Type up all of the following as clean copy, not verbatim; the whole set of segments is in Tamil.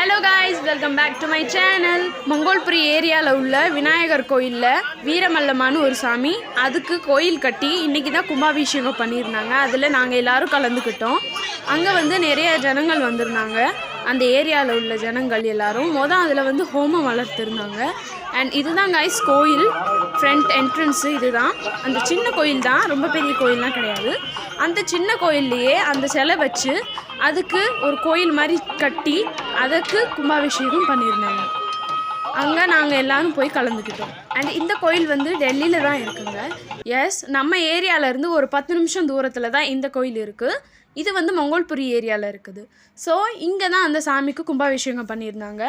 Hello guys, welcome back to my channel. Mangolpuri ஏரியாவில் உள்ள விநாயகர் கோயிலில் வீரமல்லம்மான்னு ஒரு சாமி, அதுக்கு கோயில் கட்டி இன்றைக்கி தான் கும்பாபிஷேகம் பண்ணியிருந்தாங்க. அதில் நாங்கள் எல்லோரும் கலந்துக்கிட்டோம். அங்கே நிறைய ஜனங்கள் வந்திருந்தாங்க. அந்த ஏரியாவில் உள்ள ஜனங்கள் எல்லோரும் அதில் ஹோமம் வளர்த்துருந்தாங்க. அண்ட் இதுதான் காய்ஸ் கோயில் ஃப்ரண்ட் என்ட்ரன்ஸு. இதுதான் அந்த சின்ன கோயில் தான், ரொம்ப பெரிய கோயிலெலாம் கிடையாது. அந்த சின்ன கோயில்லையே அந்த சிலை வச்சு அதுக்கு ஒரு கோயில் மாதிரி கட்டி அதுக்கு கும்பாபிஷேகம் பண்ணியிருந்தாங்க. அங்கே நாங்கள் எல்லோரும் போய் கலந்துக்கிட்டோம். அண்ட் இந்த கோயில் டெல்லியில் தான் இருக்குங்க. எஸ், நம்ம ஏரியாவிலேருந்து ஒரு 10 நிமிஷம் தூரத்தில் தான் இந்த கோயில் இருக்குது. இது மங்கோல்புரி ஏரியாவில் இருக்குது. ஸோ இங்கே தான் அந்த சாமிக்கு கும்பாபிஷேகம் பண்ணியிருந்தாங்க.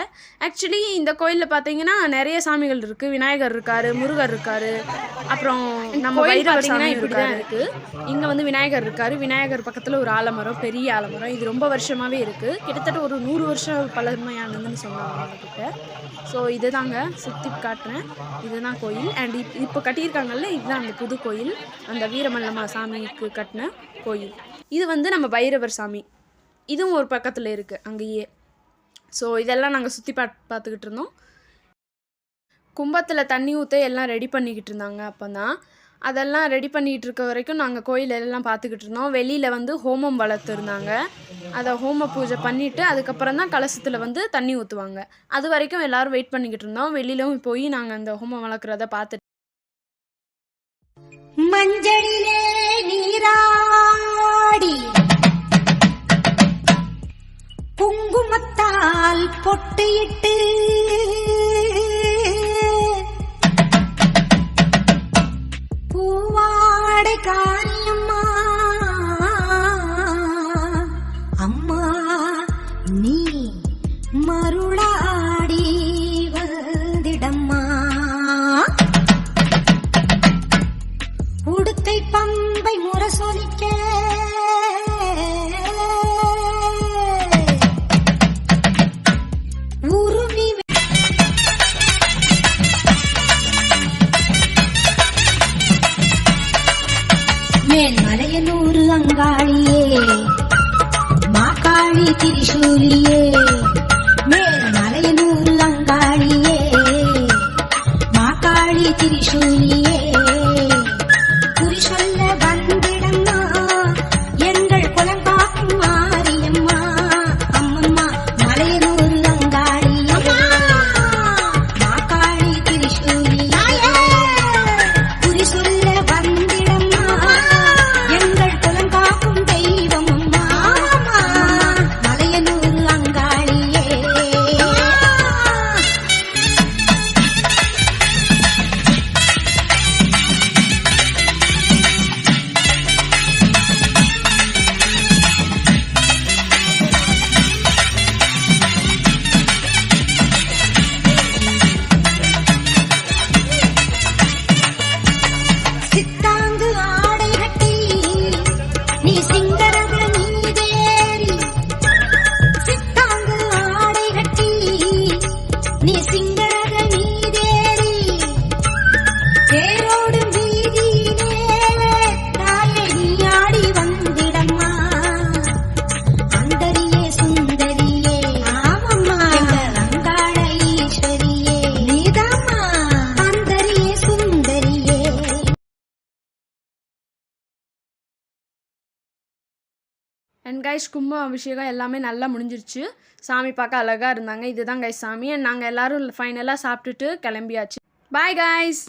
ஆக்சுவலி இந்த கோயிலில் பார்த்தீங்கன்னா நிறைய சாமிகள் இருக்குது. விநாயகர் இருக்கார், முருகர் இருக்கார், அப்புறம் நம்ம வைரவர் சாமி இப்படி தான் இருக்குது. இங்கே விநாயகர் இருக்கார். விநாயகர் பக்கத்தில் ஒரு ஆலமரம், பெரிய ஆலமரம். இது ரொம்ப வருஷமாகவே இருக்குது. கிட்டத்தட்ட ஒரு 100 வருஷம் பழமையானதுன்னு சொன்னாங்க அவங்கக்கிட்ட. ஸோ இது தாங்க சுற்றி காட்டுறேன். இதுதான் கோயில். அண்ட் இப்போ கட்டியிருக்காங்கல்ல, இதுதான் அந்த புது கோயில், அந்த வீரமல்லம்மா சாமிக்கு கட்டின கோயில். இது நம்ம பைரவர் சாமி, இதுவும் ஒரு பக்கத்தில் இருக்குது அங்கேயே. ஸோ இதெல்லாம் நாங்கள் சுற்றி பார்த்துக்கிட்டு இருந்தோம். கும்பத்தில் தண்ணி ஊற்ற எல்லாம் ரெடி பண்ணிக்கிட்டு இருந்தாங்க. அப்போ தான் அதெல்லாம் ரெடி பண்ணிக்கிட்டு இருக்க வரைக்கும் நாங்கள் கோயில் எல்லாம் பார்த்துக்கிட்டு இருந்தோம். வெளியில் ஹோமம் வளர்த்துருந்தாங்க. அதை ஹோம பூஜை பண்ணிவிட்டு அதுக்கப்புறம் தான் கலசத்தில் தண்ணி ஊற்றுவாங்க. அது வரைக்கும் எல்லோரும் வெயிட் பண்ணிக்கிட்டு இருந்தோம். வெளியிலும் போய் நாங்கள் அந்த ஹோமம் வளர்க்குறத பார்த்துட்டு மஞ்சளிலே நீராடி குங்குமத்தால் பொட்டியிட்டு பூவாடை காரியம்மா அம்மா நீ மருளாடி வந்திடம்மா உடுக்கை பம்பை முரசொலிக்க உருவி மேல்மலையனூர் அங்காளியே மாக்காளி திரிசூலியே மேல்மலையனூர் அங்காளியே மாக்காளி திரிசூலியே அண்ட் கைஸ், கும்பம் அபிஷேகம் எல்லாமே நல்லா முடிஞ்சிருச்சு. சாமி பார்க்க அழகாக இருந்தாங்க. இதுதான் கைஸ் சாமி. அண்ட் நாங்கள் எல்லோரும் ஃபைனலாக சாப்பிட்டுட்டு கிளம்பியாச்சு. Bye guys.